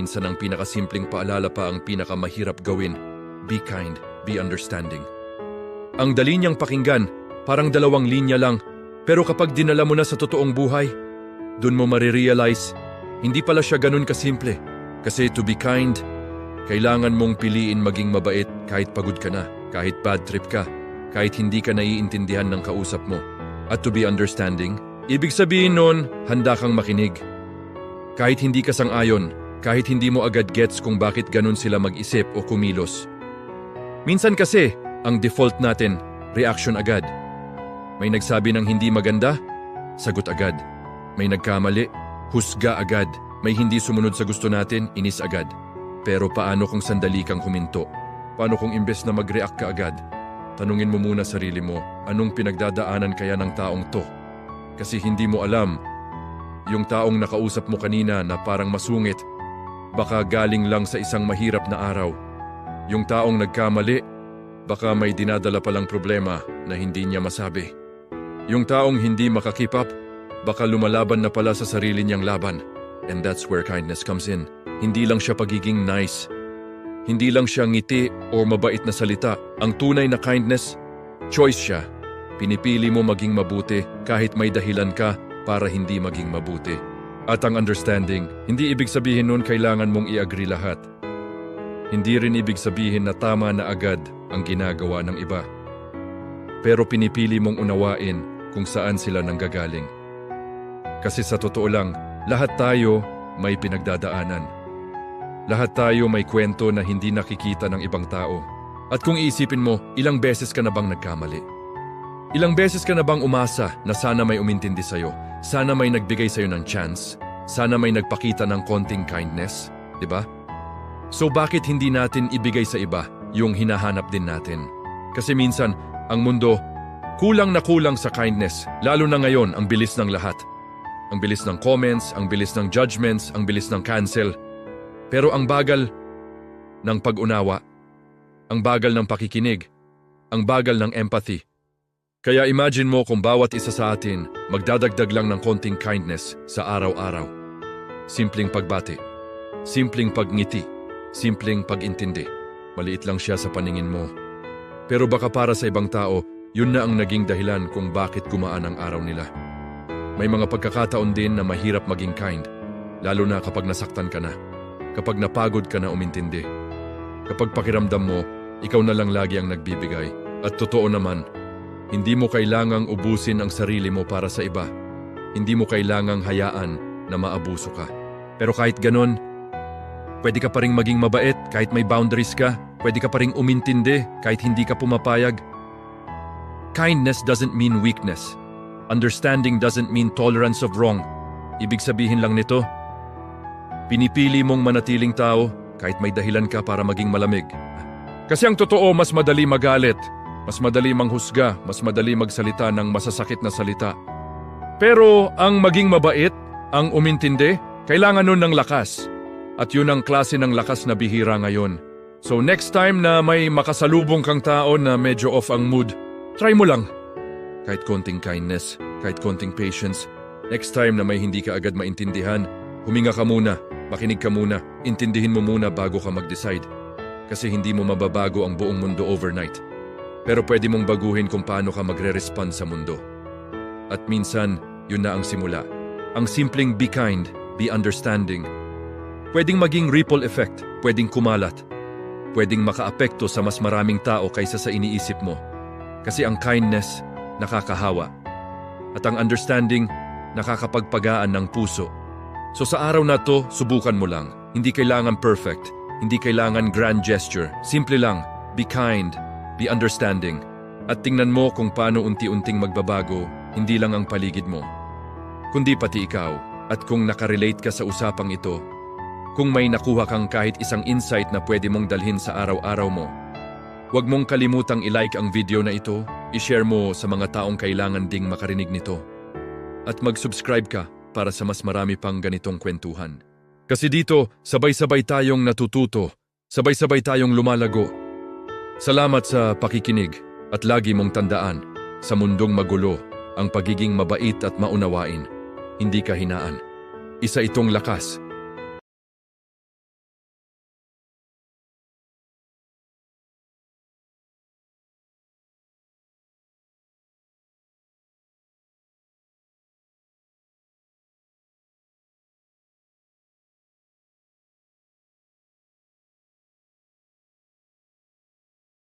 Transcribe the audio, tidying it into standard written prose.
minsan ang pinakasimpleng paalala pa ang pinakamahirap gawin. Be kind, be understanding. Ang dali niyang pakinggan, parang 2 linya lang, pero kapag dinala mo na sa totoong buhay, dun mo marirealize, hindi pala siya ganun kasimple. Kasi to be kind, kailangan mong piliin maging mabait kahit pagod ka na, kahit bad trip ka, kahit hindi ka naiintindihan ng kausap mo. At to be understanding, ibig sabihin nun, handa kang makinig. Kahit hindi ka sang-ayon, kahit hindi mo agad gets kung bakit ganun sila mag-isip o kumilos. Minsan kasi, ang default natin, reaction agad. May nagsabi ng hindi maganda, sagot agad. May nagkamali, husga agad. May hindi sumunod sa gusto natin, inis agad. Pero paano kung sandali kang huminto? Paano kung imbes na mag-react ka agad? Tanungin mo muna sarili mo, anong pinagdadaanan kaya ng taong to? Kasi hindi mo alam, yung taong nakausap mo kanina na parang masungit, baka galing lang sa isang mahirap na araw. Yung taong nagkamali, baka may dinadala palang problema na hindi niya masabi. Yung taong hindi makakip up, baka lumalaban na pala sa sarili niyang laban. And that's where kindness comes in. Hindi lang siya pagiging nice. Hindi lang siya ngiti o mabait na salita. Ang tunay na kindness, choice siya. Pinipili mo maging mabuti kahit may dahilan ka para hindi maging mabuti. At ang understanding, hindi ibig sabihin nun kailangan mong i-agree lahat. Hindi rin ibig sabihin na tama na agad ang ginagawa ng iba. Pero pinipili mong unawain kung saan sila nanggagaling. Kasi sa totoo lang, lahat tayo may pinagdadaanan. Lahat tayo may kwento na hindi nakikita ng ibang tao. At kung iisipin mo, ilang beses ka na bang nagkamali? Ilang beses ka na bang umasa na sana may umintindi sa'yo? Sana may nagbigay sa'yo ng chance? Sana may nagpakita ng konting kindness? Diba? So bakit hindi natin ibigay sa iba yung hinahanap din natin? Kasi minsan, ang mundo, kulang na kulang sa kindness. Lalo na ngayon, ang bilis ng lahat. Ang bilis ng comments, ang bilis ng judgments, ang bilis ng cancel. Pero ang bagal ng pag-unawa, ang bagal ng pakikinig, ang bagal ng empathy. Kaya imagine mo kung bawat isa sa atin magdadagdag lang ng konting kindness sa araw-araw. Simpleng pagbati, simpleng pagngiti, simpleng pag-intindi. Maliit lang siya sa paningin mo. Pero baka para sa ibang tao, yun na ang naging dahilan kung bakit gumaan ang araw nila. May mga pagkakataon din na mahirap maging kind, lalo na kapag nasaktan ka na, kapag napagod ka na umintindi, kapag pakiramdam mo, ikaw na lang lagi ang nagbibigay. At totoo naman, hindi mo kailangang ubusin ang sarili mo para sa iba. Hindi mo kailangang hayaan na maabuso ka. Pero kahit ganon, pwede ka pa ring maging mabait kahit may boundaries ka, pwede ka pa ring umintindi kahit hindi ka pumapayag. Kindness doesn't mean weakness. Understanding doesn't mean tolerance of wrong. Ibig sabihin lang nito, pinipili mong manatiling tao kahit may dahilan ka para maging malamig. Kasi ang totoo, mas madali magalit, mas madali manghusga, mas madali magsalita ng masasakit na salita. Pero ang maging mabait, ang umintindi, kailangan nun ng lakas. At yun ang klase ng lakas na bihira ngayon. So next time na may makasalubong kang tao na medyo off ang mood, try mo lang. Kahit konting kindness, kahit konting patience. Next time na may hindi ka agad maintindihan, huminga ka muna, makinig ka muna, intindihin mo muna bago ka mag-decide. Kasi hindi mo mababago ang buong mundo overnight. Pero pwede mong baguhin kung paano ka magre-respond sa mundo. At minsan, yun na ang simula. Ang simpleng be kind, be understanding. Pwedeng maging ripple effect, pwedeng kumalat. Pwedeng makaapekto sa mas maraming tao kaysa sa iniisip mo. Kasi ang kindness, nakakahawa. At ang understanding, nakakapagpagaan ng puso. So sa araw na to, subukan mo lang. Hindi kailangan perfect, hindi kailangan grand gesture. Simple lang, be kind, be understanding. At tingnan mo kung paano unti-unting magbabago, hindi lang ang paligid mo, kundi pati ikaw. At kung nakarelate ka sa usapang ito, kung may nakuha kang kahit isang insight na pwede mong dalhin sa araw-araw mo, huwag mong kalimutang i-like ang video na ito, i-share mo sa mga taong kailangan ding makarinig nito. At mag-subscribe ka para sa mas marami pang ganitong kwentuhan. Kasi dito, sabay-sabay tayong natututo, sabay-sabay tayong lumalago. Salamat sa pakikinig at lagi mong tandaan, sa mundong magulo, ang pagiging mabait at maunawain, hindi kahinaan. Isa itong lakas